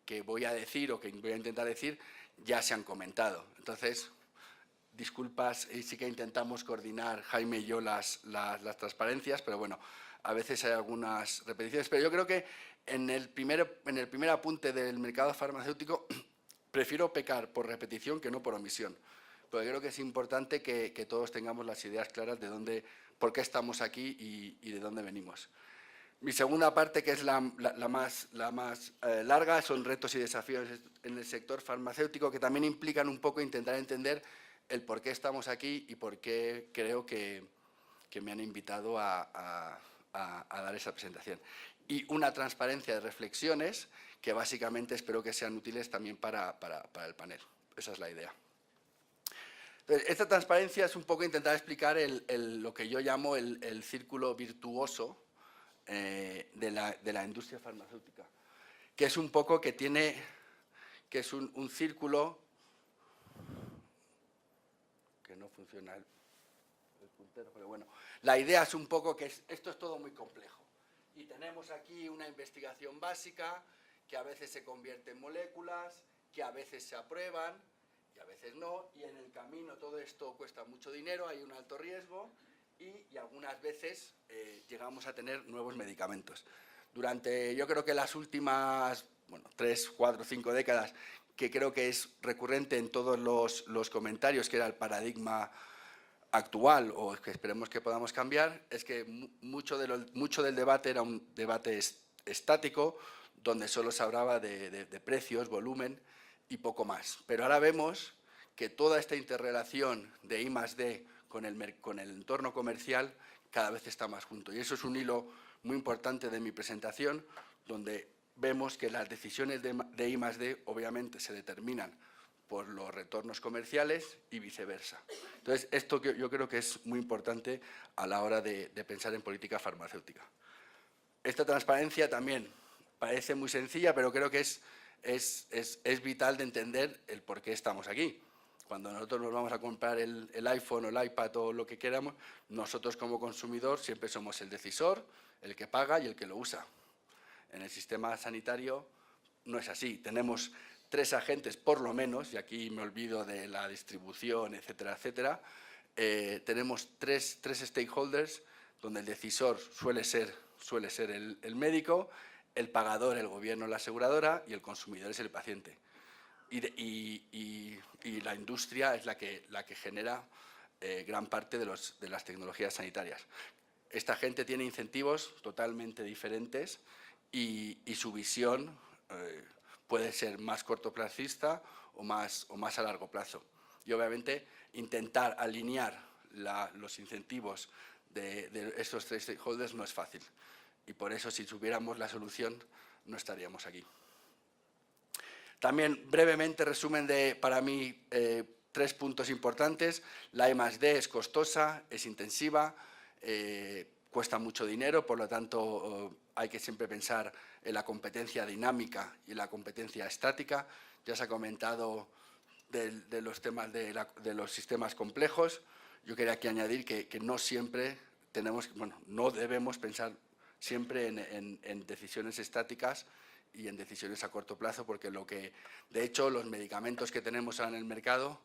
que voy a decir o que voy a intentar decir ya se han comentado. Entonces, disculpas, sí que intentamos coordinar, Jaime y yo, las transparencias, pero bueno, a veces hay algunas repeticiones. Pero yo creo que en el primer apunte del mercado farmacéutico prefiero pecar por repetición que no por omisión, porque creo que es importante que todos tengamos las ideas claras de por qué estamos aquí y de dónde venimos. Mi segunda parte, que es la más larga, son retos y desafíos en el sector farmacéutico, que también implican un poco intentar entender el por qué estamos aquí y por qué creo que me han invitado a dar esa presentación. Y una transparencia de reflexiones que básicamente espero que sean útiles también para el panel. Esa es la idea. Entonces, esta transparencia es un poco intentar explicar lo que yo llamo el círculo virtuoso de la industria farmacéutica, que es un poco que es un círculo que no funciona el puntero, pero bueno, la idea es un poco que esto es todo muy complejo y tenemos aquí una investigación básica que a veces se convierte en moléculas, que a veces se aprueban y a veces no, y en el camino todo esto cuesta mucho dinero, hay un alto riesgo y algunas veces llegamos a tener nuevos medicamentos. Durante, yo creo que las últimas 3, 4, 5 décadas, que creo que es recurrente en todos los comentarios, que era el paradigma actual, o que esperemos que podamos cambiar, es que mucho del debate era un debate estático, donde solo se hablaba de precios, volumen y poco más. Pero ahora vemos que toda esta interrelación de I+D con el entorno comercial cada vez está más junto. Y eso es un hilo muy importante de mi presentación, donde vemos que las decisiones de I+D obviamente se determinan por los retornos comerciales y viceversa. Entonces, esto yo creo que es muy importante a la hora de pensar en política farmacéutica. Esta transparencia también parece muy sencilla, pero creo que es vital de entender el por qué estamos aquí. Cuando nosotros nos vamos a comprar el iPhone o el iPad o lo que queramos, nosotros como consumidor siempre somos el decisor, el que paga y el que lo usa. En el sistema sanitario no es así. Tenemos 3 agentes, por lo menos, y aquí me olvido de la distribución, etcétera, etcétera. Tenemos tres stakeholders, donde el decisor suele ser el médico, el pagador, el gobierno, la aseguradora, y el consumidor es el paciente. Y la industria es la que genera gran parte de las tecnologías sanitarias. Esta gente tiene incentivos totalmente diferentes y su visión puede ser más cortoplacista o más a largo plazo. Y obviamente intentar alinear los incentivos de estos 3 stakeholders no es fácil. Y por eso, si tuviéramos la solución, no estaríamos aquí. También brevemente resumen para mí 3 puntos importantes. La I+D es costosa, es intensiva, cuesta mucho dinero, por lo tanto hay que siempre pensar en la competencia dinámica y en la competencia estática. Ya se ha comentado de los temas de los sistemas complejos. Yo quería aquí añadir que no siempre no debemos pensar siempre en decisiones estáticas y en decisiones a corto plazo, porque de hecho, los medicamentos que tenemos ahora en el mercado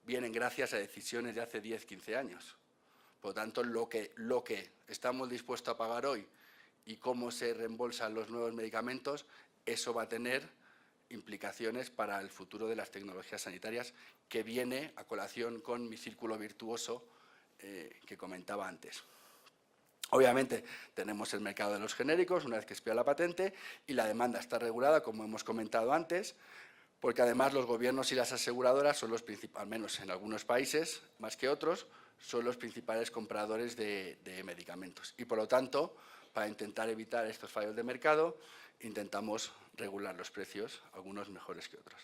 vienen gracias a decisiones de hace 10, 15 años. Por lo tanto, lo que estamos dispuestos a pagar hoy y cómo se reembolsan los nuevos medicamentos, eso va a tener implicaciones para el futuro de las tecnologías sanitarias, que viene a colación con mi círculo virtuoso que comentaba antes. Obviamente tenemos el mercado de los genéricos una vez que expira la patente y la demanda está regulada, como hemos comentado antes, porque además los gobiernos y las aseguradoras son los principales, al menos en algunos países más que otros, son los principales compradores de medicamentos. Y por lo tanto, para intentar evitar estos fallos de mercado, intentamos regular los precios, algunos mejores que otros.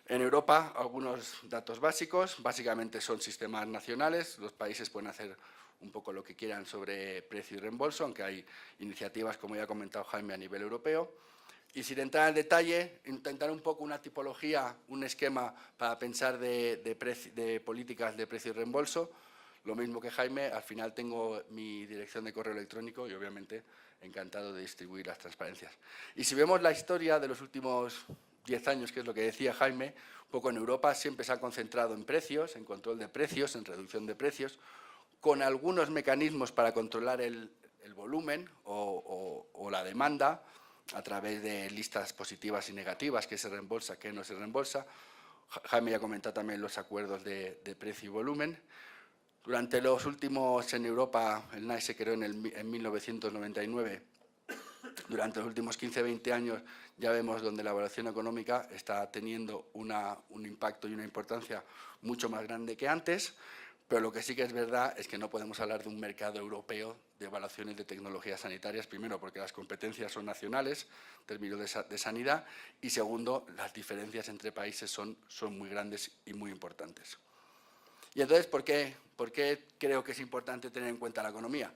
En Europa, algunos datos básicos, básicamente son sistemas nacionales, los países pueden hacer un poco lo que quieran sobre precio y reembolso, aunque hay iniciativas, como ya ha comentado Jaime, a nivel europeo. Y sin entrar en detalle, intentar un poco una tipología, un esquema para pensar de políticas de precio y reembolso. Lo mismo que Jaime, al final tengo mi dirección de correo electrónico y obviamente encantado de distribuir las transparencias. Y si vemos la historia de los últimos 10 años, que es lo que decía Jaime, un poco en Europa siempre se ha concentrado en precios, en control de precios, en reducción de precios, con algunos mecanismos para controlar el volumen o la demanda a través de listas positivas y negativas, qué se reembolsa, qué no se reembolsa. Jaime ya ha comentado también los acuerdos de precio y volumen. Durante los últimos, en Europa, el NAI se creó en 1999. Durante los últimos 15-20 años ya vemos donde la evaluación económica está teniendo un impacto y una importancia mucho más grande que antes, pero lo que sí que es verdad es que no podemos hablar de un mercado europeo de evaluaciones de tecnologías sanitarias, primero porque las competencias son nacionales, en términos de sanidad, y segundo, las diferencias entre países son muy grandes y muy importantes. Y entonces, ¿por qué creo que es importante tener en cuenta la economía?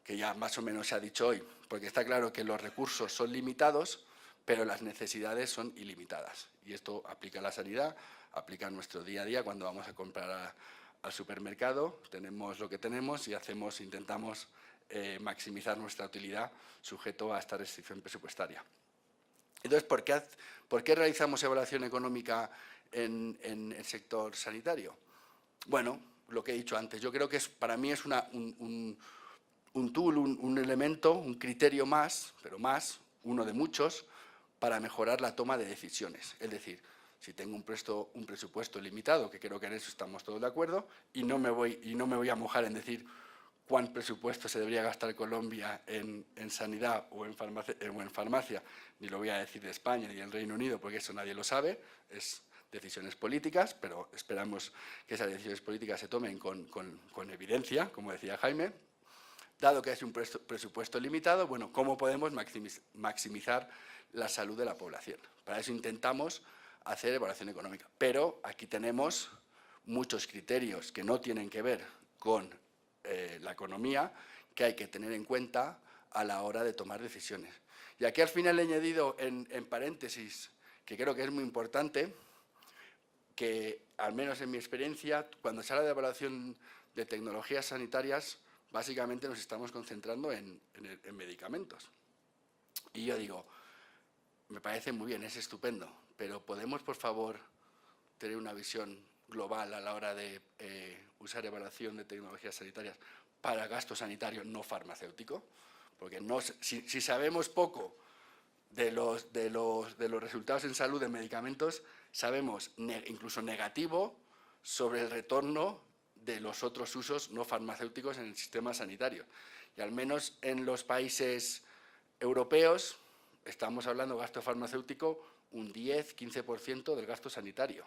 Que ya más o menos se ha dicho hoy, porque está claro que los recursos son limitados, pero las necesidades son ilimitadas. Y esto aplica a la sanidad, aplica a nuestro día a día cuando vamos a comprar al supermercado, tenemos lo que tenemos y intentamos maximizar nuestra utilidad sujeto a esta restricción presupuestaria. Entonces, ¿por qué realizamos evaluación económica en el sector sanitario? Bueno, lo que he dicho antes, yo creo que para mí es un tool, un elemento, un criterio más, pero más, uno de muchos, para mejorar la toma de decisiones. Es decir, si tengo un presupuesto limitado, que creo que en eso estamos todos de acuerdo, y no me voy a mojar en decir cuán presupuesto se debería gastar Colombia en sanidad o en farmacia, ni lo voy a decir de España ni del Reino Unido, porque eso nadie lo sabe, es decisiones políticas, pero esperamos que esas decisiones políticas se tomen con evidencia, como decía Jaime. Dado que es un presupuesto limitado, bueno, ¿cómo podemos maximizar la salud de la población? Para eso intentamos hacer evaluación económica. Pero aquí tenemos muchos criterios que no tienen que ver con la economía, que hay que tener en cuenta a la hora de tomar decisiones. Y aquí al final he añadido en paréntesis, que creo que es muy importante, que al menos en mi experiencia, cuando se habla de evaluación de tecnologías sanitarias, básicamente nos estamos concentrando en medicamentos. Y yo digo, me parece muy bien, es estupendo, pero ¿podemos, por favor, tener una visión global a la hora de usar evaluación de tecnologías sanitarias para gasto sanitario no farmacéutico? Porque si sabemos poco de los resultados en salud de medicamentos, sabemos incluso negativo sobre el retorno de los otros usos no farmacéuticos en el sistema sanitario. Y al menos en los países europeos estamos hablando de gasto farmacéutico un 10-15% del gasto sanitario.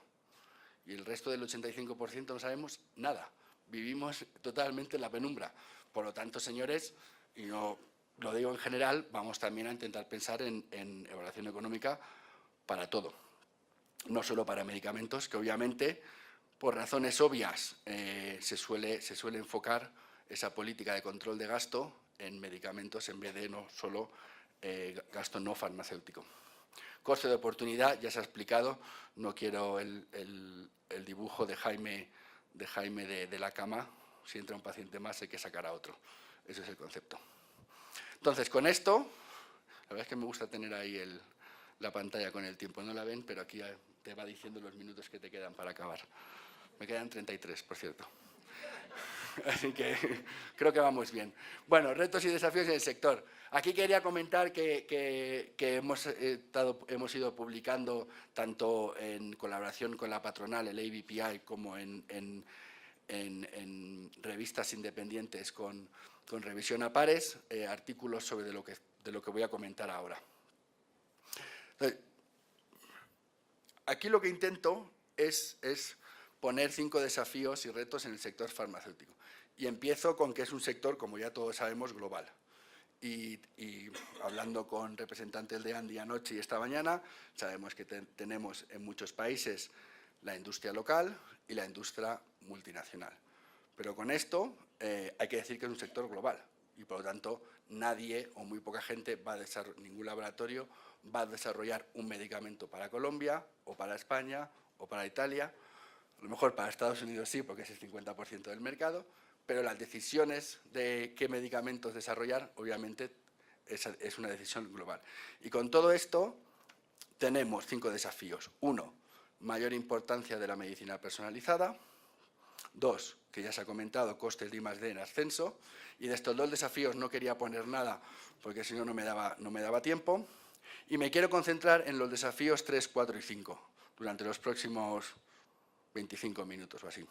Y el resto del 85% no sabemos nada. Vivimos totalmente en la penumbra. Por lo tanto, señores, y no lo digo en general, vamos también a intentar pensar en evaluación económica para todo. No solo para medicamentos, que obviamente, por razones obvias, se suele enfocar esa política de control de gasto en medicamentos en vez de no solo gasto no farmacéutico. Coste de oportunidad, ya se ha explicado, no quiero el dibujo de Jaime de la cama, si entra un paciente más hay que sacar a otro, ese es el concepto. Entonces, con esto, la verdad es que me gusta tener ahí la pantalla con el tiempo, no la ven, pero aquí te va diciendo los minutos que te quedan para acabar. Me quedan 33, por cierto. Así que creo que vamos bien. Bueno, retos y desafíos en el sector. Aquí quería comentar que hemos ido publicando tanto en colaboración con la patronal, el ABPI, como en revistas independientes con revisión a pares, artículos sobre de lo que voy a comentar ahora. Entonces, aquí lo que intento es poner 5 desafíos y retos en el sector farmacéutico. Y empiezo con que es un sector, como ya todos sabemos, global. Y hablando con representantes de Andy anoche y esta mañana, sabemos que tenemos en muchos países la industria local y la industria multinacional. Pero con esto hay que decir que es un sector global y, por lo tanto, nadie o muy poca gente ningún laboratorio va a desarrollar un medicamento para Colombia o para España o para Italia. A lo mejor para Estados Unidos sí, porque es el 50% del mercado, pero las decisiones de qué medicamentos desarrollar, obviamente, es una decisión global. Y con todo esto tenemos 5 desafíos. 1, mayor importancia de la medicina personalizada. 2, que ya se ha comentado, costes de I+D en ascenso. Y de estos 2 desafíos no quería poner nada porque si no, no me daba tiempo. Y me quiero concentrar en los desafíos 3, 4 y 5 durante los próximos 25 minutos o así.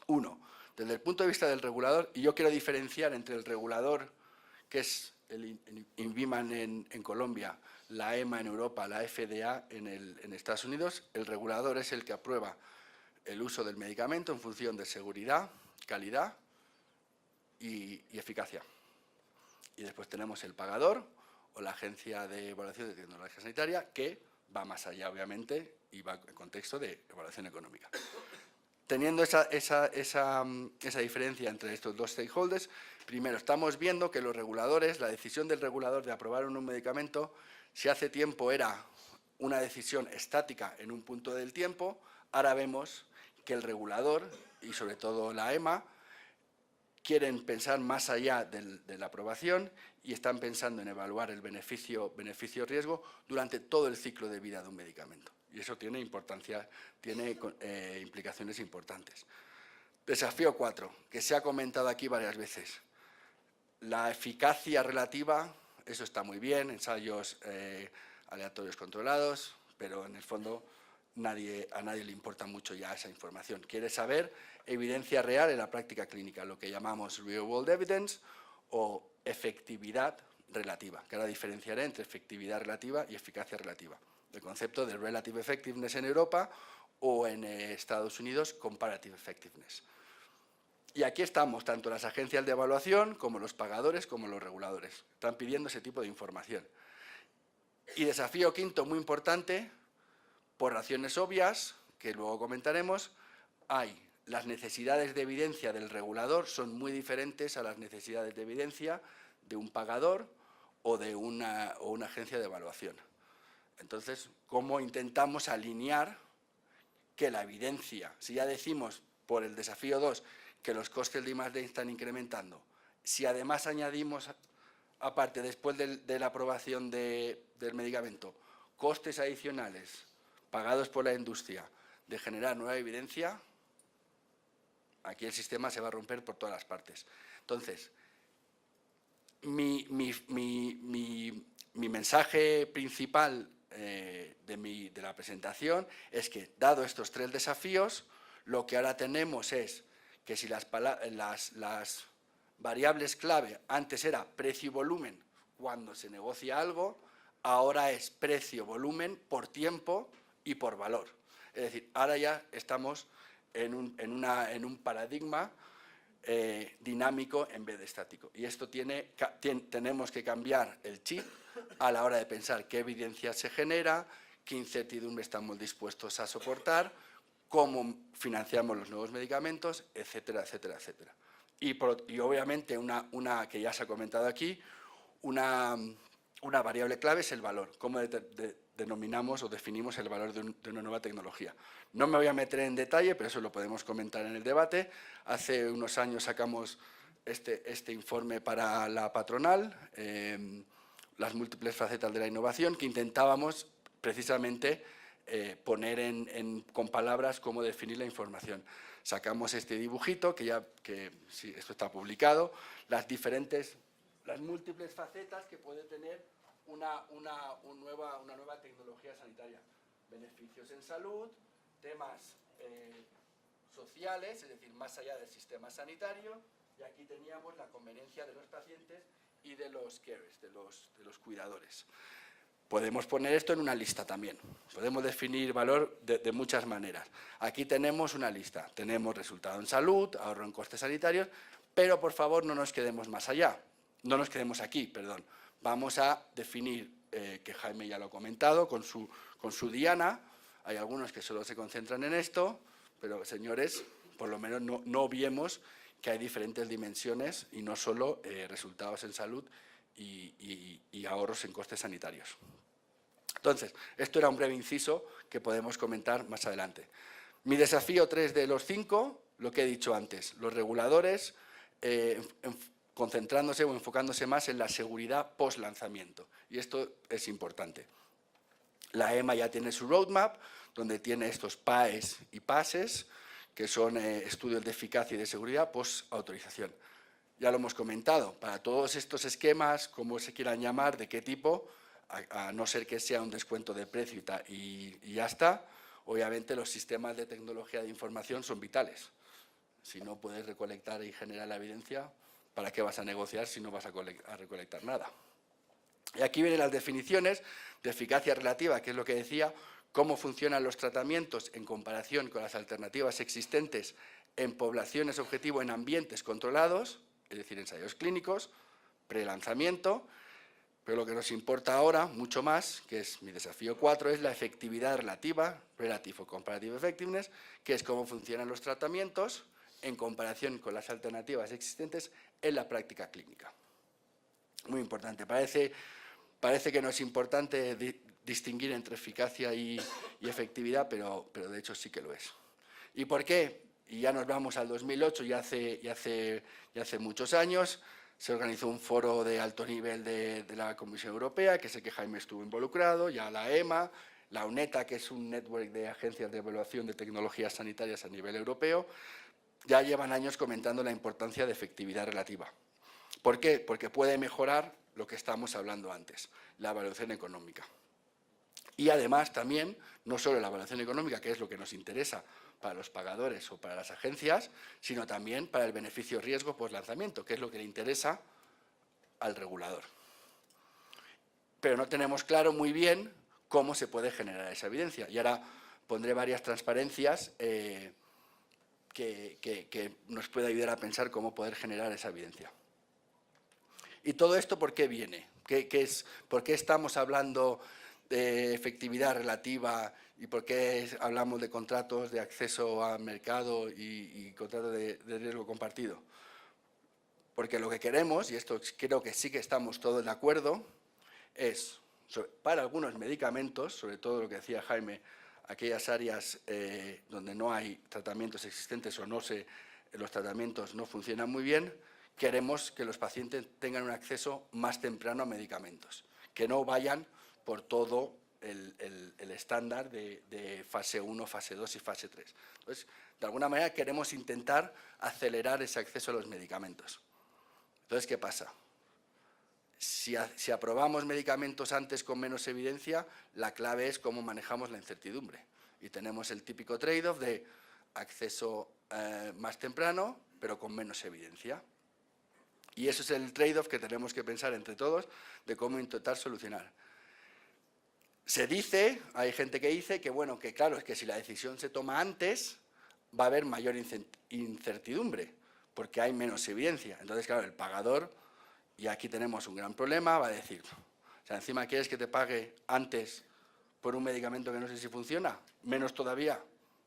1, desde el punto de vista del regulador, y yo quiero diferenciar entre el regulador, que es el INVIMA en Colombia, la EMA en Europa, la FDA en Estados Unidos. El regulador es el que aprueba el uso del medicamento en función de seguridad, calidad y eficacia. Y después tenemos el pagador o la Agencia de Evaluación de Tecnología Sanitaria, que va más allá, obviamente, y va en contexto de evaluación económica. Teniendo esa diferencia entre estos 2 stakeholders, primero, estamos viendo que los reguladores, la decisión del regulador de aprobar un medicamento, si hace tiempo era una decisión estática en un punto del tiempo, ahora vemos que el regulador, y sobre todo la EMA, quieren pensar más allá de la aprobación y están pensando en evaluar el beneficio-riesgo durante todo el ciclo de vida de un medicamento. Y eso tiene importancia, tiene implicaciones importantes. Desafío 4, que se ha comentado aquí varias veces. La eficacia relativa, eso está muy bien, ensayos aleatorios controlados, pero en el fondo a nadie le importa mucho ya esa información. Quiere saber evidencia real en la práctica clínica, lo que llamamos real world evidence o efectividad relativa, que ahora diferenciaré entre efectividad relativa y eficacia relativa. El concepto de relative effectiveness en Europa o en Estados Unidos, comparative effectiveness. Y aquí estamos, tanto las agencias de evaluación como los pagadores como los reguladores. Están pidiendo ese tipo de información. Y desafío 5, muy importante, por razones obvias, que luego comentaremos, las necesidades de evidencia del regulador son muy diferentes a las necesidades de evidencia de un pagador o de una agencia de evaluación. Entonces, ¿cómo intentamos alinear que la evidencia, si ya decimos por el desafío 2 que los costes de I+D están incrementando, si además añadimos, aparte, después de la aprobación del medicamento, costes adicionales pagados por la industria de generar nueva evidencia, aquí el sistema se va a romper por todas las partes. Entonces, mi mensaje principal de la presentación es que, dado estos 3 desafíos, lo que ahora tenemos es que si las variables clave antes era precio y volumen cuando se negocia algo, ahora es precio, volumen por tiempo y por valor. Es decir, ahora ya estamos en un paradigma dinámico en vez de estático. Y esto tenemos que cambiar el chip a la hora de pensar qué evidencia se genera, qué incertidumbre estamos dispuestos a soportar, cómo financiamos los nuevos medicamentos, etcétera, etcétera, etcétera. Y obviamente, una que ya se ha comentado aquí, una variable clave es el valor, cómo denominamos o definimos el valor de una nueva tecnología. No me voy a meter en detalle, pero eso lo podemos comentar en el debate. Hace unos años sacamos este informe para la patronal, las múltiples facetas de la innovación, que intentábamos precisamente poner con palabras cómo definir la información. Sacamos este dibujito, que sí, esto está publicado, las múltiples facetas que puede tener una nueva tecnología sanitaria. Beneficios en salud, temas sociales, es decir, más allá del sistema sanitario, y aquí teníamos la conveniencia de los pacientes y de los carers, de los cuidadores. Podemos poner esto en una lista también. Podemos definir valor de muchas maneras. Aquí tenemos una lista. Tenemos resultado en salud, ahorro en costes sanitarios, pero por favor no nos quedemos más allá. No nos quedemos aquí, perdón. Vamos a definir, que Jaime ya lo ha comentado, con su diana. Hay algunos que solo se concentran en esto, pero señores, por lo menos no obviemos que hay diferentes dimensiones y no solo resultados en salud y ahorros en costes sanitarios. Entonces, esto era un breve inciso que podemos comentar más adelante. Mi desafío 3 de los 5, lo que he dicho antes, los reguladores concentrándose o enfocándose más en la seguridad post-lanzamiento. Y esto es importante. La EMA ya tiene su roadmap, donde tiene estos PAEs y PASES, que son estudios de eficacia y de seguridad post-autorización. Ya lo hemos comentado, para todos estos esquemas, como se quieran llamar, de qué tipo, a no ser que sea un descuento de precio y ya está, obviamente los sistemas de tecnología de información son vitales. Si no puedes recolectar y generar la evidencia, ¿para qué vas a negociar si no vas a recolectar nada? Y aquí vienen las definiciones de eficacia relativa, que es lo que decía, cómo funcionan los tratamientos en comparación con las alternativas existentes en poblaciones objetivo en ambientes controlados, es decir, ensayos clínicos, prelanzamiento, pero lo que nos importa ahora, mucho más, que es mi desafío 4, es la efectividad relativa, Relative o Comparative Effectiveness, que es cómo funcionan los tratamientos en comparación con las alternativas existentes en la práctica clínica. Muy importante. Parece que no es importante distinguir entre eficacia y efectividad, pero de hecho sí que lo es. ¿Y por qué? Y ya nos vamos al 2008, ya hace muchos años, se organizó un foro de alto nivel de la Comisión Europea, que sé que Jaime estuvo involucrado, ya la EMA, la UNETA, que es un network de agencias de evaluación de tecnologías sanitarias a nivel europeo, ya llevan años comentando la importancia de efectividad relativa. ¿Por qué? Porque puede mejorar lo que estábamos hablando antes, la evaluación económica. Y además también, no solo la evaluación económica, que es lo que nos interesa para los pagadores o para las agencias, sino también para el beneficio-riesgo post-lanzamiento, que es lo que le interesa al regulador. Pero no tenemos claro muy bien cómo se puede generar esa evidencia. Y ahora pondré varias transparencias que nos puede ayudar a pensar cómo poder generar esa evidencia. ¿Y todo esto por qué viene? ¿Por qué estamos hablando de efectividad relativa y por qué hablamos de contratos de acceso al mercado y contratos de riesgo compartido? Porque lo que queremos, y esto creo que sí que estamos todos de acuerdo, es, para algunos medicamentos, sobre todo lo que decía Jaime, aquellas áreas donde no hay tratamientos existentes o los tratamientos no funcionan muy bien, queremos que los pacientes tengan un acceso más temprano a medicamentos, que no vayan por todo el estándar de fase 1, fase 2 y fase 3. Entonces, de alguna manera queremos intentar acelerar ese acceso a los medicamentos. Entonces, ¿qué pasa? Si aprobamos medicamentos antes con menos evidencia, la clave es cómo manejamos la incertidumbre. Y tenemos el típico trade-off de acceso más temprano, pero con menos evidencia. Y eso es el trade-off que tenemos que pensar entre todos de cómo intentar solucionar. Se dice, hay gente que dice que, bueno, que claro, es que si la decisión se toma antes, va a haber mayor incertidumbre, porque hay menos evidencia. Entonces, claro, el pagador, y aquí tenemos un gran problema, va a decir, o sea, encima quieres que te pague antes por un medicamento que no sé si funciona, menos todavía.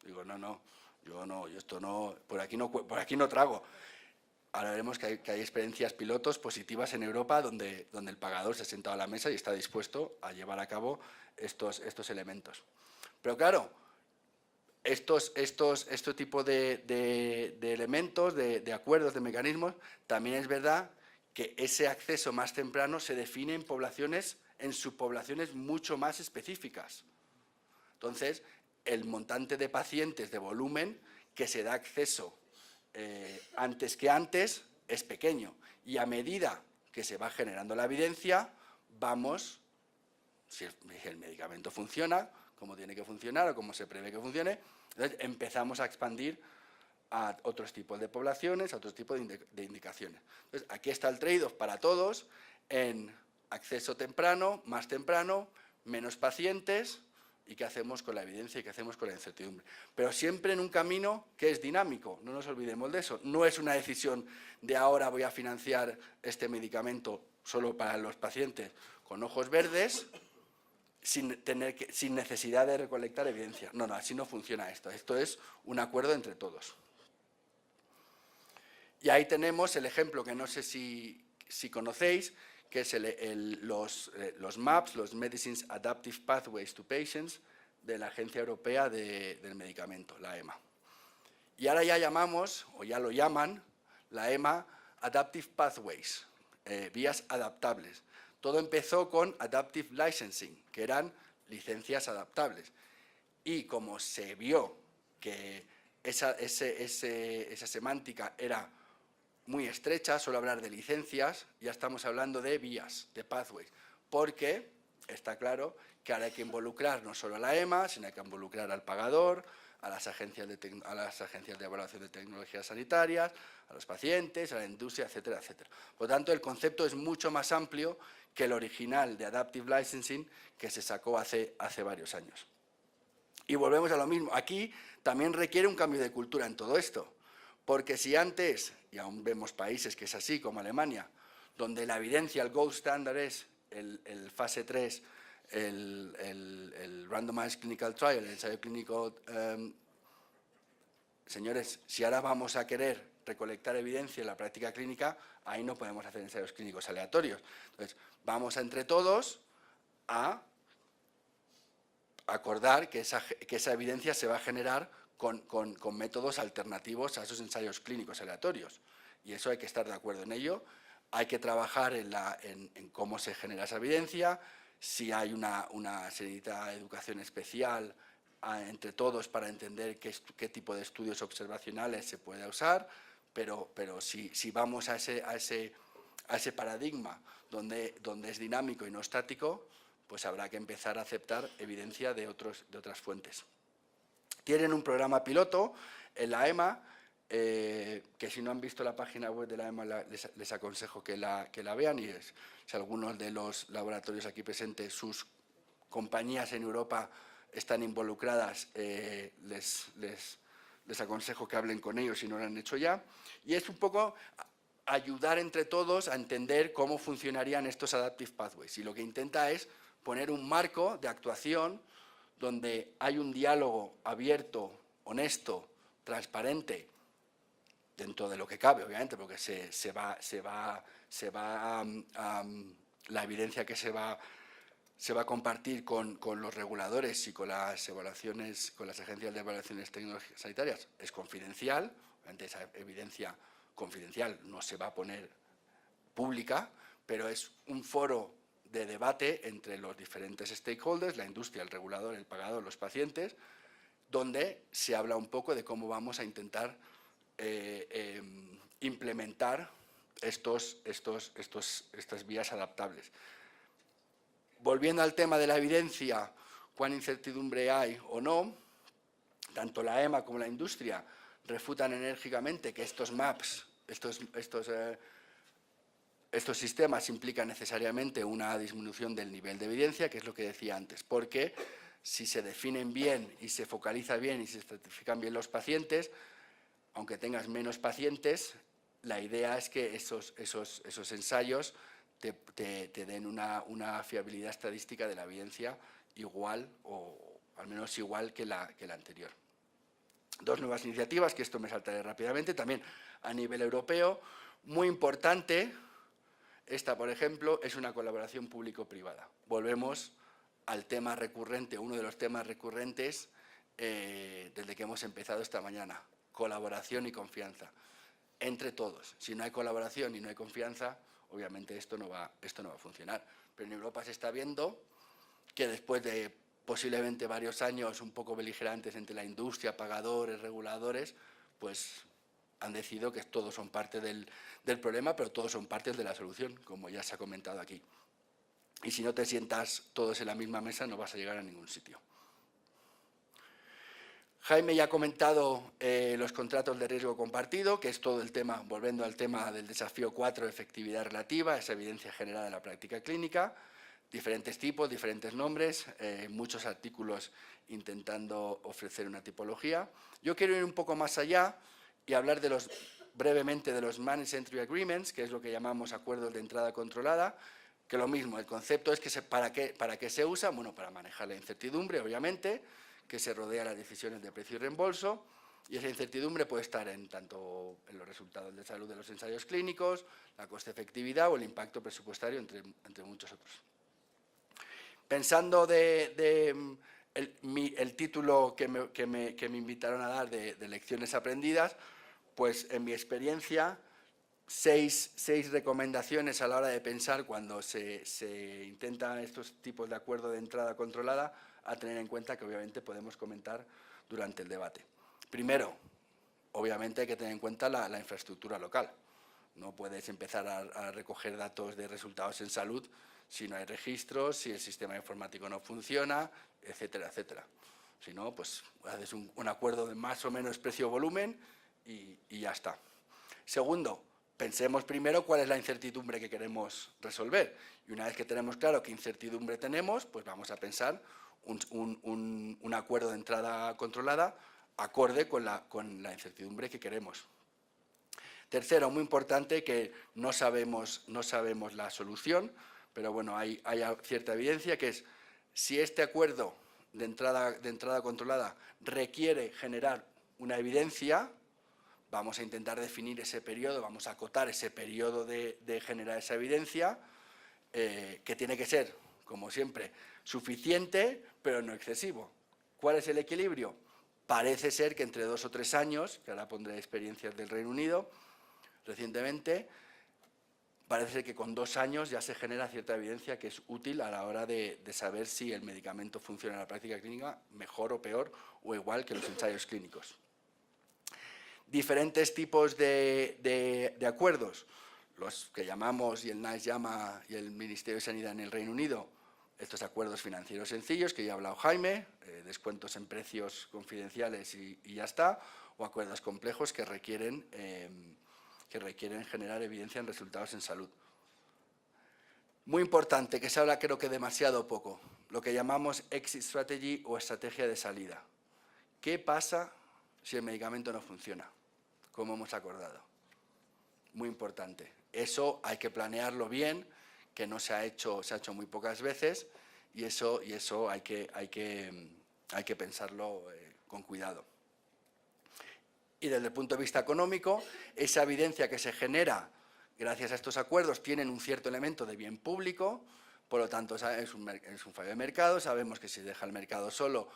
Digo, no, yo esto no, por aquí no trago. Ahora veremos que hay experiencias pilotos positivas en Europa donde el pagador se ha sentado a la mesa y está dispuesto a llevar a cabo estos elementos. Pero claro, este tipo de elementos, de acuerdos, de mecanismos, también es verdad que ese acceso más temprano se define en subpoblaciones mucho más específicas. Entonces, el montante de pacientes de volumen que se da acceso antes que antes es pequeño, y a medida que se va generando la evidencia, vamos, si el medicamento funciona, como tiene que funcionar o como se prevé que funcione, entonces empezamos a expandir a otros tipos de poblaciones, a otros tipos de indicaciones. Entonces, aquí está el trade-off para todos en acceso temprano, más temprano, menos pacientes, y qué hacemos con la evidencia y qué hacemos con la incertidumbre. Pero siempre en un camino que es dinámico, no nos olvidemos de eso. No es una decisión de ahora voy a financiar este medicamento solo para los pacientes con ojos verdes, sin necesidad de recolectar evidencia. No, así no funciona esto. Esto es un acuerdo entre todos. Y ahí tenemos el ejemplo que no sé si conocéis, que es los MAPS, los Medicines Adaptive Pathways to Patients, de la Agencia Europea del Medicamento, la EMA. Y ahora ya llamamos, o ya lo llaman, la EMA, Adaptive Pathways, vías adaptables. Todo empezó con Adaptive Licensing, que eran licencias adaptables. Y como se vio que esa semántica era muy estrecha, solo hablar de licencias, ya estamos hablando de vías, de pathways, porque está claro que ahora hay que involucrar no solo a la EMA, sino hay que involucrar al pagador, a las agencias de evaluación de tecnologías sanitarias, a los pacientes, a la industria, etcétera, etcétera. Por lo tanto, el concepto es mucho más amplio que el original de Adaptive Licensing que se sacó hace varios años. Y volvemos a lo mismo. Aquí también requiere un cambio de cultura en todo esto, porque si antes, y aún vemos países que es así, como Alemania, donde la evidencia, el gold standard es el fase 3, el randomized clinical trial, el ensayo clínico. Señores, si ahora vamos a querer recolectar evidencia en la práctica clínica, ahí no podemos hacer ensayos clínicos aleatorios. Entonces, vamos entre todos a acordar que esa evidencia se va a generar con métodos alternativos a esos ensayos clínicos aleatorios. Y eso hay que estar de acuerdo en ello. Hay que trabajar en cómo se genera esa evidencia, si hay una seriedad educación especial entre todos para entender qué tipo de estudios observacionales se puede usar, pero si vamos a ese paradigma donde es dinámico y no estático, pues habrá que empezar a aceptar evidencia de otras fuentes. Tienen un programa piloto en la EMA, que si no han visto la página web de la EMA les aconsejo que la vean, y si algunos de los laboratorios aquí presentes, sus compañías en Europa están involucradas, les aconsejo que hablen con ellos si no lo han hecho ya. Y es un poco ayudar entre todos a entender cómo funcionarían estos Adaptive Pathways. Y lo que intenta es poner un marco de actuación donde hay un diálogo abierto, honesto, transparente, dentro de lo que cabe, obviamente, porque la evidencia que se va a compartir con los reguladores y con las evaluaciones, con las agencias de evaluaciones tecnológicas sanitarias es confidencial. Obviamente esa evidencia confidencial no se va a poner pública, pero es un foro de debate entre los diferentes stakeholders, la industria, el regulador, el pagador, los pacientes, donde se habla un poco de cómo vamos a intentar implementar estas vías adaptables. Volviendo al tema de la evidencia, cuán incertidumbre hay o no, tanto la EMA como la industria refutan enérgicamente que estos maps, estos sistemas implican necesariamente una disminución del nivel de evidencia, que es lo que decía antes, porque si se definen bien y se focaliza bien y se estratifican bien los pacientes, aunque tengas menos pacientes, la idea es que esos ensayos te den una fiabilidad estadística de la evidencia igual o al menos igual que la anterior. Dos nuevas iniciativas, que esto me saltaré rápidamente, también a nivel europeo, muy importante. Esta, por ejemplo, es una colaboración público-privada. Volvemos al tema recurrente, uno de los temas recurrentes desde que hemos empezado esta mañana, colaboración y confianza, entre todos. Si no hay colaboración y no hay confianza, obviamente esto no va a funcionar. Pero en Europa se está viendo que después de posiblemente varios años un poco beligerantes entre la industria, pagadores, reguladores, pues han decidido que todos son parte del problema, pero todos son partes de la solución, como ya se ha comentado aquí. Y si no te sientas todos en la misma mesa, no vas a llegar a ningún sitio. Jaime ya ha comentado los contratos de riesgo compartido, que es todo el tema, volviendo al tema del desafío 4, efectividad relativa, esa evidencia generada en la práctica clínica, diferentes tipos, diferentes nombres, muchos artículos intentando ofrecer una tipología. Yo quiero ir un poco más allá y hablar brevemente de los Managed Entry Agreements, que es lo que llamamos acuerdos de entrada controlada, que lo mismo, el concepto es que ¿para qué se usa? Bueno, para manejar la incertidumbre, obviamente, que se rodea las decisiones de precio y reembolso, y esa incertidumbre puede estar tanto en los resultados de salud de los ensayos clínicos, la coste-efectividad o el impacto presupuestario, entre muchos otros. Pensando el título que me invitaron a dar de lecciones aprendidas, pues en mi experiencia seis recomendaciones a la hora de pensar cuando se intenta estos tipos de acuerdo de entrada controlada, a tener en cuenta que obviamente podemos comentar durante el debate. Primero, obviamente hay que tener en cuenta la infraestructura local. No puedes empezar a recoger datos de resultados en salud si no hay registros, si el sistema informático no funciona, etcétera, etcétera. Si no, pues haces un acuerdo de más o menos precio-volumen y ya está. Segundo, pensemos primero cuál es la incertidumbre que queremos resolver. Y una vez que tenemos claro qué incertidumbre tenemos, pues vamos a pensar un acuerdo de entrada controlada acorde con la incertidumbre que queremos. Tercero, muy importante, que no sabemos la solución, pero bueno, hay cierta evidencia que es, si este acuerdo de entrada controlada requiere generar una evidencia, vamos a intentar definir ese periodo, vamos a acotar ese periodo de generar esa evidencia, que tiene que ser, como siempre, suficiente, pero no excesivo. ¿Cuál es el equilibrio? Parece ser que entre 2 o 3 años, que ahora pondré experiencias del Reino Unido, recientemente, parece ser que con 2 años ya se genera cierta evidencia que es útil a la hora de saber si el medicamento funciona en la práctica clínica mejor o peor o igual que los ensayos clínicos. Diferentes tipos de acuerdos, los que llamamos, y el NICE llama, y el Ministerio de Sanidad en el Reino Unido, estos acuerdos financieros sencillos, que ya ha hablado Jaime, descuentos en precios confidenciales y ya está, o acuerdos complejos que requieren generar evidencia en resultados en salud. Muy importante, que se habla creo que demasiado poco, lo que llamamos exit strategy o estrategia de salida. ¿Qué pasa si el medicamento no funciona, como hemos acordado? Muy importante. Eso hay que planearlo bien, que no se ha hecho muy pocas veces, y eso hay que pensarlo con cuidado. Y desde el punto de vista económico, esa evidencia que se genera gracias a estos acuerdos tienen un cierto elemento de bien público, por lo tanto es un fallo de mercado. Sabemos que si deja el mercado solo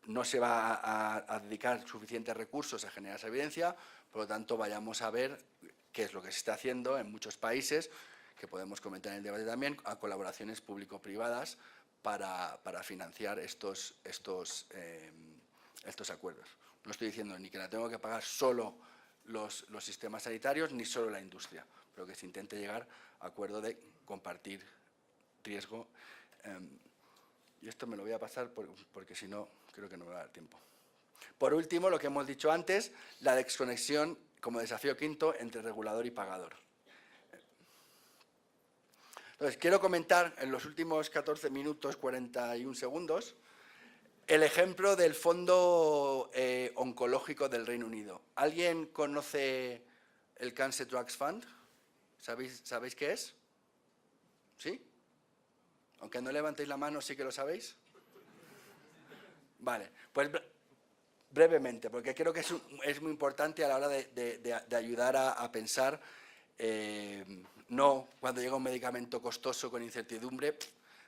no se va a dedicar suficientes recursos a generar esa evidencia, por lo tanto vayamos a ver qué es lo que se está haciendo en muchos países, que podemos comentar en el debate también, a colaboraciones público-privadas para financiar estos acuerdos. No estoy diciendo ni que la tengo que pagar solo los sistemas sanitarios ni solo la industria, pero que se intente llegar a acuerdo de compartir riesgo. Y esto me lo voy a pasar porque si no, creo que no me va a dar tiempo. Por último, lo que hemos dicho antes, la desconexión como desafío quinto entre regulador y pagador. Entonces, quiero comentar en los últimos 14 minutos 41 segundos el ejemplo del Fondo Oncológico del Reino Unido. ¿Alguien conoce el Cancer Drugs Fund? ¿Sabéis qué es? ¿Sí? Aunque no levantéis la mano, ¿sí que lo sabéis? Vale, pues brevemente, porque creo que es muy importante a la hora de ayudar a pensar, no cuando llega un medicamento costoso con incertidumbre,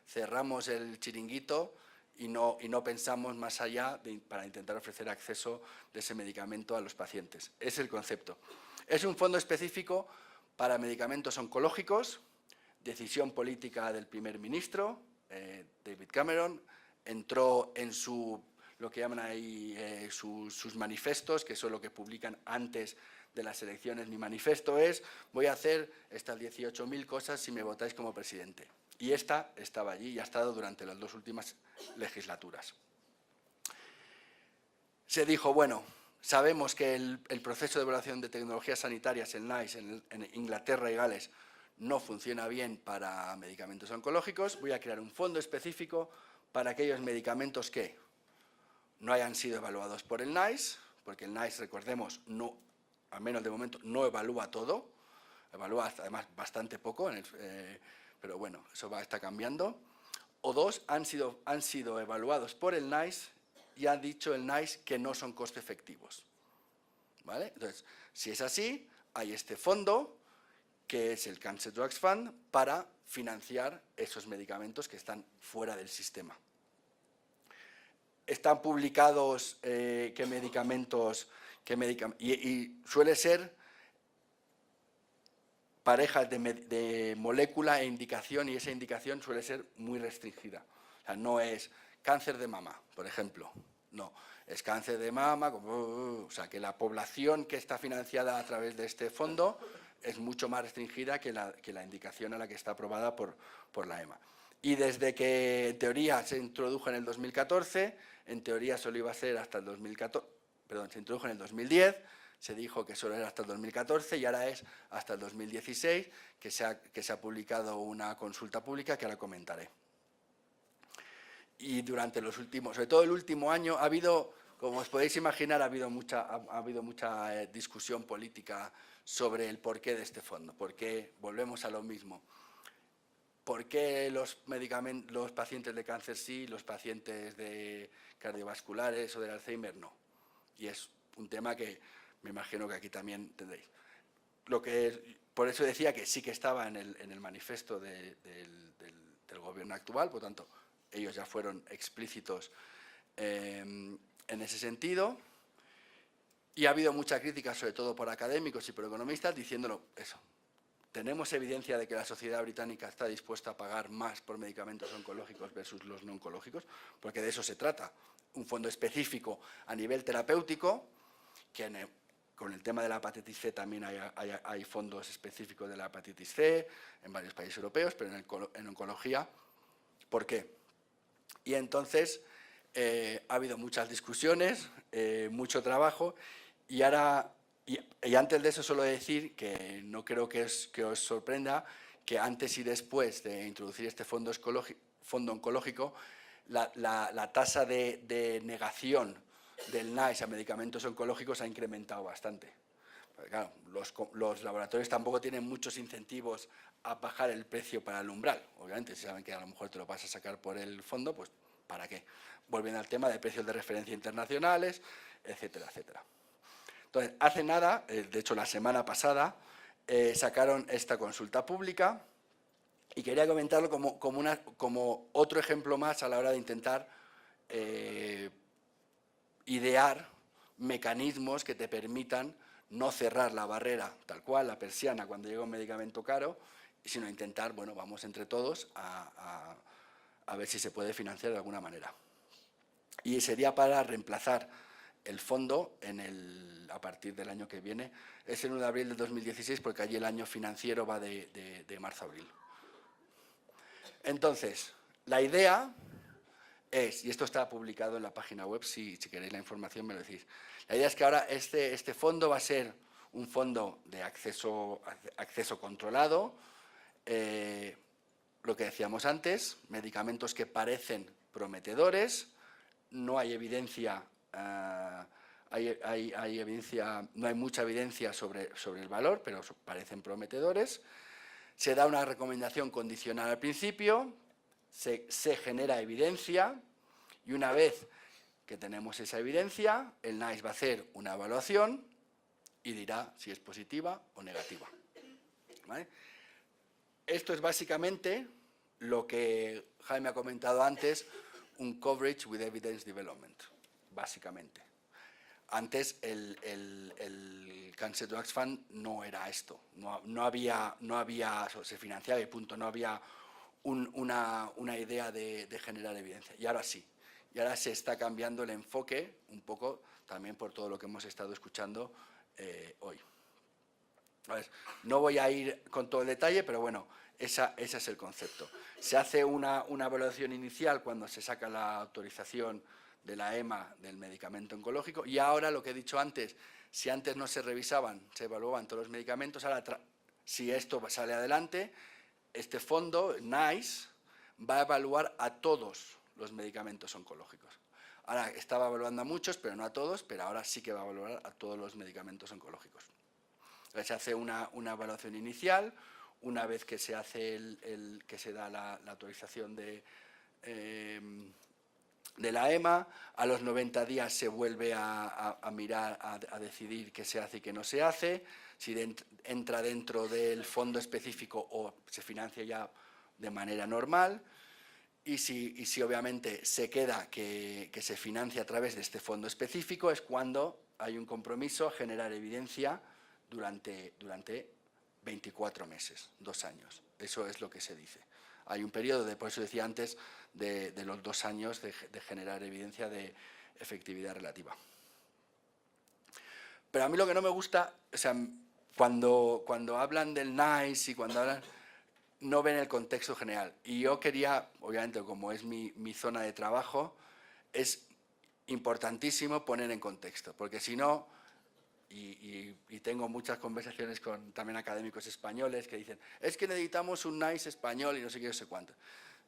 cerramos el chiringuito y no pensamos más allá para intentar ofrecer acceso de ese medicamento a los pacientes. Es el concepto. Es un fondo específico para medicamentos oncológicos, decisión política del primer ministro, David Cameron, entró en lo que llaman ahí sus manifestos, que son lo que publican antes de las elecciones. Mi manifiesto es: voy a hacer estas 18.000 cosas si me votáis como presidente. Y esta estaba allí y ha estado durante las 2 últimas legislaturas. Se dijo, bueno, sabemos que el proceso de evaluación de tecnologías sanitarias, el NICE, en Inglaterra y Gales, no funciona bien para medicamentos oncológicos. Voy a crear un fondo específico para aquellos medicamentos que no hayan sido evaluados por el NICE, porque el NICE, recordemos, no, al menos de momento, no evalúa todo, evalúa además bastante poco, pero bueno, eso está cambiando. O 2, han sido evaluados por el NICE y ha dicho el NICE que no son coste efectivos. ¿Vale? Entonces, si es así, hay este fondo, que es el Cancer Drugs Fund, para financiar esos medicamentos que están fuera del sistema. Están publicados qué medicamentos, y suele ser parejas de molécula e indicación, y esa indicación suele ser muy restringida. O sea, no es cáncer de mama, por ejemplo, no, es cáncer de mama, o sea, que la población que está financiada a través de este fondo es mucho más restringida que la indicación a la que está aprobada por la EMA. Y desde que en teoría se introdujo en el 2014, en teoría solo iba a ser hasta el 2014, perdón, se introdujo en el 2010, se dijo que solo era hasta el 2014 y ahora es hasta el 2016 que se ha publicado una consulta pública que ahora comentaré. Y durante los últimos, sobre todo el último año, ha habido, como os podéis imaginar, ha habido mucha discusión política sobre el porqué de este fondo. ¿Por qué? Volvemos a lo mismo. ¿Por qué los pacientes de cáncer sí, los pacientes de cardiovasculares o del Alzheimer no? Y es un tema que me imagino que aquí también tendréis. Por eso decía que sí que estaba en el manifiesto del gobierno actual, por tanto, ellos ya fueron explícitos en ese sentido. Y ha habido mucha crítica, sobre todo por académicos y por economistas, diciéndolo eso. ¿Tenemos evidencia de que la sociedad británica está dispuesta a pagar más por medicamentos oncológicos versus los no oncológicos? Porque de eso se trata. Un fondo específico a nivel terapéutico, que con el tema de la hepatitis C también hay fondos específicos de la hepatitis C en varios países europeos, pero en oncología, ¿por qué? Y entonces ha habido muchas discusiones, mucho trabajo, y ahora... Y antes de eso suelo decir que no creo que os sorprenda que antes y después de introducir este fondo oncológico, la tasa de negación del NICE a medicamentos oncológicos ha incrementado bastante. Porque, claro, los laboratorios tampoco tienen muchos incentivos a bajar el precio para el umbral. Obviamente, si saben que a lo mejor te lo vas a sacar por el fondo, pues ¿para qué? Volviendo al tema de precios de referencia internacionales, etcétera, etcétera. Entonces, hace nada, de hecho la semana pasada, sacaron esta consulta pública y quería comentarlo como otro ejemplo más a la hora de intentar idear mecanismos que te permitan no cerrar la barrera, tal cual, la persiana, cuando llega un medicamento caro, sino intentar, bueno, vamos entre todos a ver si se puede financiar de alguna manera. Y sería para reemplazar el fondo a partir del año que viene. Es el 1 de abril de 2016 porque allí el año financiero va de marzo a abril. Entonces, la idea es, y esto está publicado en la página web, si queréis la información me lo decís, la idea es que ahora este fondo va a ser un fondo de acceso controlado, lo que decíamos antes, medicamentos que parecen prometedores, no hay evidencia, no hay mucha evidencia sobre el valor, pero parecen prometedores. Se da una recomendación condicional al principio, se genera evidencia y una vez que tenemos esa evidencia, el NICE va a hacer una evaluación y dirá si es positiva o negativa. ¿Vale? Esto es básicamente lo que Jaime ha comentado antes, un coverage with evidence development, básicamente. Antes el Cancer Drugs Fund no era esto, no había, se financiaba y punto, no había una idea de generar evidencia. Y ahora sí, y ahora se está cambiando el enfoque un poco también por todo lo que hemos estado escuchando hoy. No voy a ir con todo el detalle, pero bueno, ese es el concepto. Se hace una evaluación inicial cuando se saca la autorización de la EMA del medicamento oncológico y ahora lo que he dicho antes, si antes no se revisaban, se evaluaban todos los medicamentos, ahora si esto sale adelante, este fondo, NICE, va a evaluar a todos los medicamentos oncológicos. Ahora estaba evaluando a muchos, pero no a todos, pero ahora sí que va a evaluar a todos los medicamentos oncológicos. Se hace una evaluación inicial, una vez que se hace que se da la autorización de la EMA, a los 90 días se vuelve a mirar, a decidir qué se hace y qué no se hace, si entra dentro del fondo específico o se financia ya de manera normal, y si obviamente se queda que se financia a través de este fondo específico, es cuando hay un compromiso a generar evidencia durante 24 meses, 2 años. Eso es lo que se dice. Hay un periodo, por eso decía antes, de los 2 años de generar evidencia de efectividad relativa. Pero a mí lo que no me gusta, o sea, cuando hablan del NICE y cuando hablan, no ven el contexto general. Y yo quería, obviamente, como es mi zona de trabajo, es importantísimo poner en contexto, porque si no, y tengo muchas conversaciones con también académicos españoles que dicen, es que necesitamos un NICE español y no sé qué, no sé cuánto.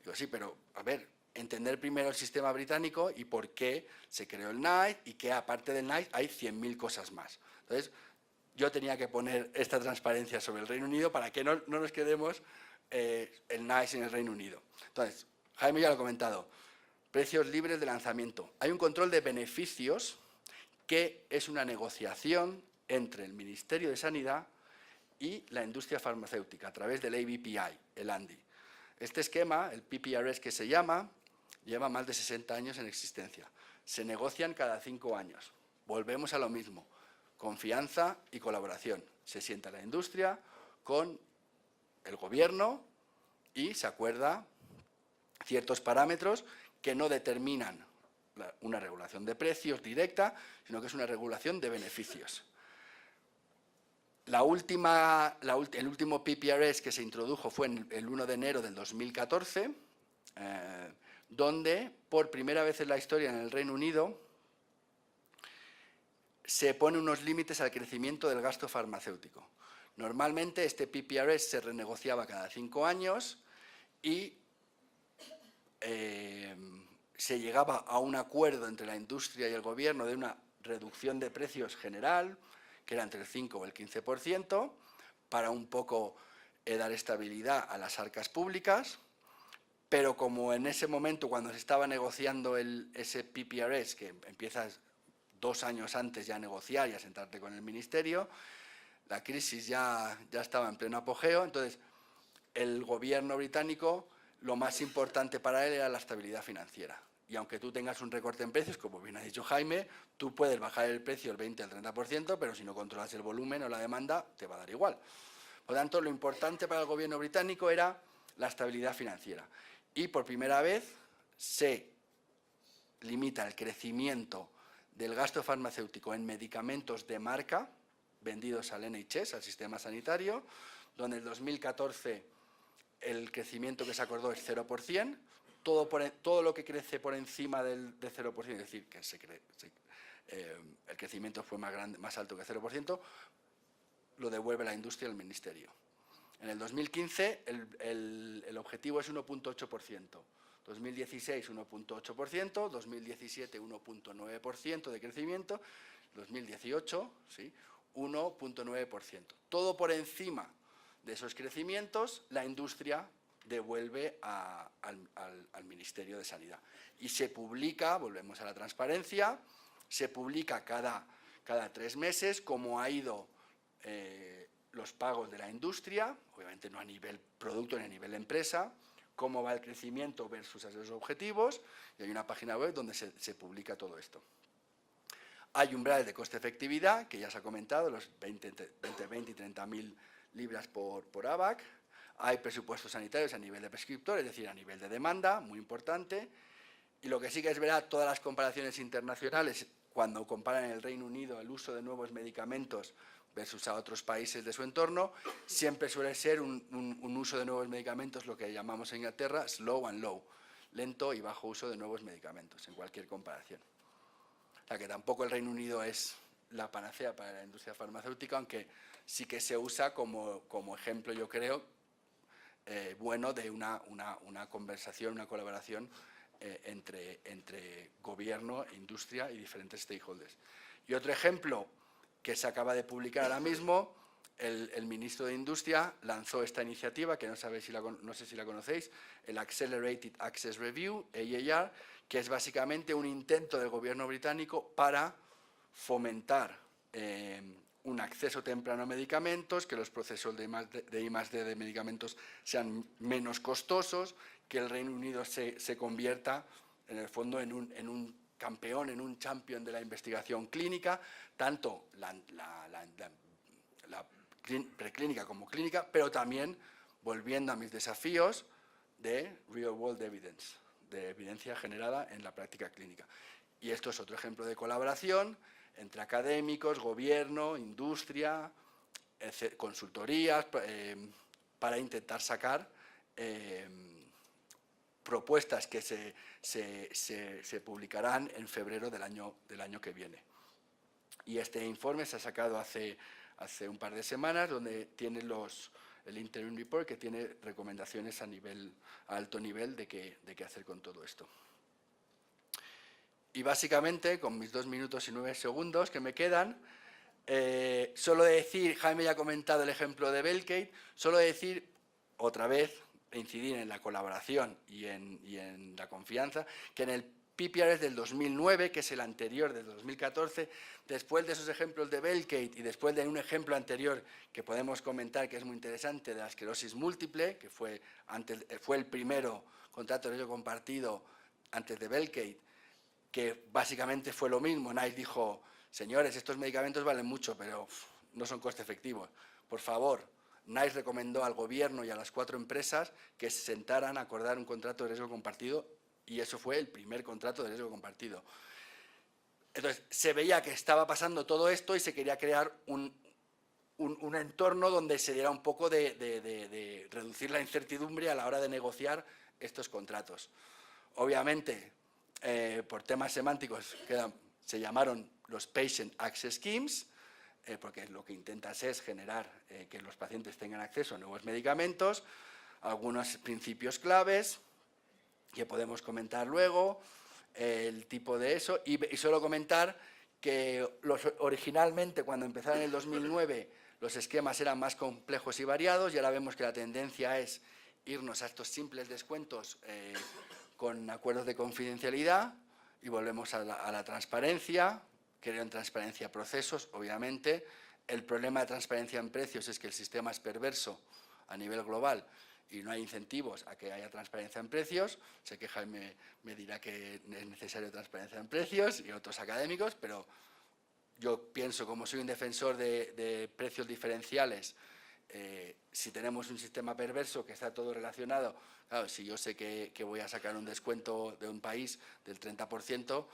Digo, sí, pero a ver, entender primero el sistema británico y por qué se creó el NICE y que aparte del NICE hay 100.000 cosas más. Entonces, yo tenía que poner esta transparencia sobre el Reino Unido para que no nos quedemos el NICE en el Reino Unido. Entonces, Jaime ya lo ha comentado, precios libres de lanzamiento. Hay un control de beneficios que es una negociación entre el Ministerio de Sanidad y la industria farmacéutica a través del ABPI, el ANDI. Este esquema, el PPRS que se llama, lleva más de 60 años en existencia. Se negocian cada 5 años. Volvemos a lo mismo, confianza y colaboración. Se sienta la industria con el gobierno y se acuerda ciertos parámetros que no determinan una regulación de precios directa, sino que es una regulación de beneficios. El último PPRS que se introdujo fue el 1 de enero del 2014, donde por primera vez en la historia en el Reino Unido se ponen unos límites al crecimiento del gasto farmacéutico. Normalmente este PPRS se renegociaba cada 5 años y se llegaba a un acuerdo entre la industria y el gobierno de una reducción de precios general, que era entre el 5 o el 15%, para un poco dar estabilidad a las arcas públicas, pero como en ese momento, cuando se estaba negociando ese PPRS, que empiezas 2 años antes ya a negociar y a sentarte con el ministerio, la crisis ya estaba en pleno apogeo, entonces el gobierno británico, lo más importante para él era la estabilidad financiera. Y aunque tú tengas un recorte en precios, como bien ha dicho Jaime, tú puedes bajar el precio el 20 al 30%, pero si no controlas el volumen o la demanda, te va a dar igual. Por lo tanto, lo importante para el gobierno británico era la estabilidad financiera. Y por primera vez se limita el crecimiento del gasto farmacéutico en medicamentos de marca vendidos al NHS, al sistema sanitario, donde en 2014 el crecimiento que se acordó es 0%, todo lo que crece por encima del 0%, es decir, que el crecimiento fue más alto que 0%, lo devuelve la industria al ministerio. En el 2015 el objetivo es 1,8%, 2016 1,8%, 2017 1,9% de crecimiento, 2018 ¿sí? 1,9%. Todo por encima de esos crecimientos, la industria devuelve al Ministerio de Sanidad. Y se publica, volvemos a la transparencia, se publica cada 3 meses cómo ha ido los pagos de la industria, obviamente no a nivel producto ni a nivel empresa, cómo va el crecimiento versus esos objetivos, y hay una página web donde se publica todo esto. Hay umbrales de coste-efectividad, que ya se ha comentado, los 20 y 30.000 libras por ABAC. Hay presupuestos sanitarios a nivel de prescriptor, es decir, a nivel de demanda, muy importante. Y lo que sí que es verdad, todas las comparaciones internacionales, cuando comparan en el Reino Unido el uso de nuevos medicamentos versus a otros países de su entorno, siempre suele ser un uso de nuevos medicamentos, lo que llamamos en Inglaterra slow and low, lento y bajo uso de nuevos medicamentos, en cualquier comparación. O sea que tampoco el Reino Unido es la panacea para la industria farmacéutica, aunque sí que se usa como ejemplo, yo creo, bueno de una conversación, una colaboración entre gobierno, industria y diferentes stakeholders. Y otro ejemplo que se acaba de publicar ahora mismo, el ministro de Industria lanzó esta iniciativa, que no sé si la conocéis, el Accelerated Access Review, AAR, que es básicamente un intento del gobierno británico para fomentar un acceso temprano a medicamentos, que los procesos de I+D de medicamentos sean menos costosos, que el Reino Unido se convierta, en el fondo, en un campeón, en un champion de la investigación clínica, tanto la preclínica como clínica, pero también volviendo a mis desafíos de real world evidence, de evidencia generada en la práctica clínica. Y esto es otro ejemplo de colaboración entre académicos, gobierno, industria, consultorías, para intentar sacar propuestas que se publicarán en febrero del año que viene. Y este informe se ha sacado hace un par de semanas, donde tiene el Interim Report, que tiene recomendaciones a alto nivel de qué hacer con todo esto. Y básicamente, con mis 2 minutos y 9 segundos que me quedan, solo decir, Jaime ya ha comentado el ejemplo de Belkate, solo decir otra vez, incidir en la colaboración y en la confianza, que en el PPRS del 2009, que es el anterior del 2014, después de esos ejemplos de Belkate y después de un ejemplo anterior que podemos comentar que es muy interesante, de la esclerosis múltiple, que fue el primero contrato de riesgo compartido antes de Belkate, que básicamente fue lo mismo. NICE dijo, señores, estos medicamentos valen mucho, pero no son coste efectivos. Por favor, NICE recomendó al gobierno y a las 4 empresas que se sentaran a acordar un contrato de riesgo compartido, y eso fue el primer contrato de riesgo compartido. Entonces, se veía que estaba pasando todo esto y se quería crear un entorno donde se diera un poco de reducir la incertidumbre a la hora de negociar estos contratos. Obviamente, por temas semánticos, se llamaron los Patient Access Schemes, porque lo que intentas es generar que los pacientes tengan acceso a nuevos medicamentos, algunos principios claves que podemos comentar luego, el tipo de eso, y solo comentar que originalmente, cuando empezaron en el 2009, los esquemas eran más complejos y variados, y ahora vemos que la tendencia es irnos a estos simples descuentos con acuerdos de confidencialidad, y volvemos a la transparencia. Creo en transparencia a procesos, obviamente. El problema de transparencia en precios es que el sistema es perverso a nivel global y no hay incentivos a que haya transparencia en precios. Sé que Jaime me dirá que es necesario transparencia en precios y otros académicos, pero yo pienso, como soy un defensor de precios diferenciales, si tenemos un sistema perverso que está todo relacionado, claro, si yo sé que voy a sacar un descuento de un país del 30%,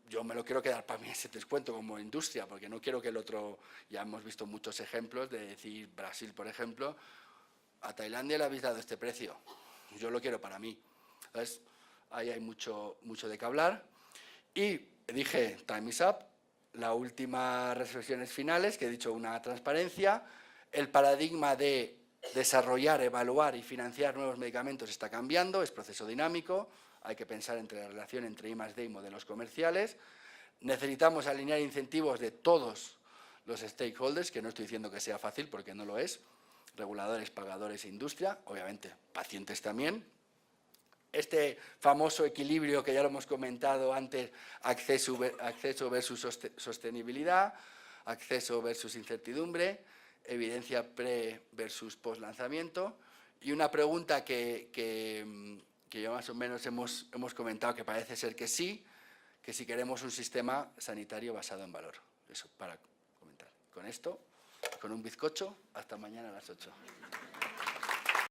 yo me lo quiero quedar para mí ese descuento como industria, porque no quiero que el otro, ya hemos visto muchos ejemplos de decir, Brasil, por ejemplo, a Tailandia le habéis dado este precio, yo lo quiero para mí. Entonces, ahí hay mucho de qué hablar. Y dije, time is up, las últimas reflexiones finales, que he dicho una transparencia, el paradigma de desarrollar, evaluar y financiar nuevos medicamentos está cambiando, es proceso dinámico, hay que pensar entre la relación entre I+D y modelos comerciales. Necesitamos alinear incentivos de todos los stakeholders, que no estoy diciendo que sea fácil porque no lo es, reguladores, pagadores e industria, obviamente pacientes también. Este famoso equilibrio que ya lo hemos comentado antes, acceso versus sostenibilidad, acceso versus incertidumbre, evidencia pre versus post lanzamiento, y una pregunta que ya más o menos hemos comentado, que parece ser que sí, que si queremos un sistema sanitario basado en valor. Eso para comentar. Con esto, con un bizcocho, hasta mañana a las 8.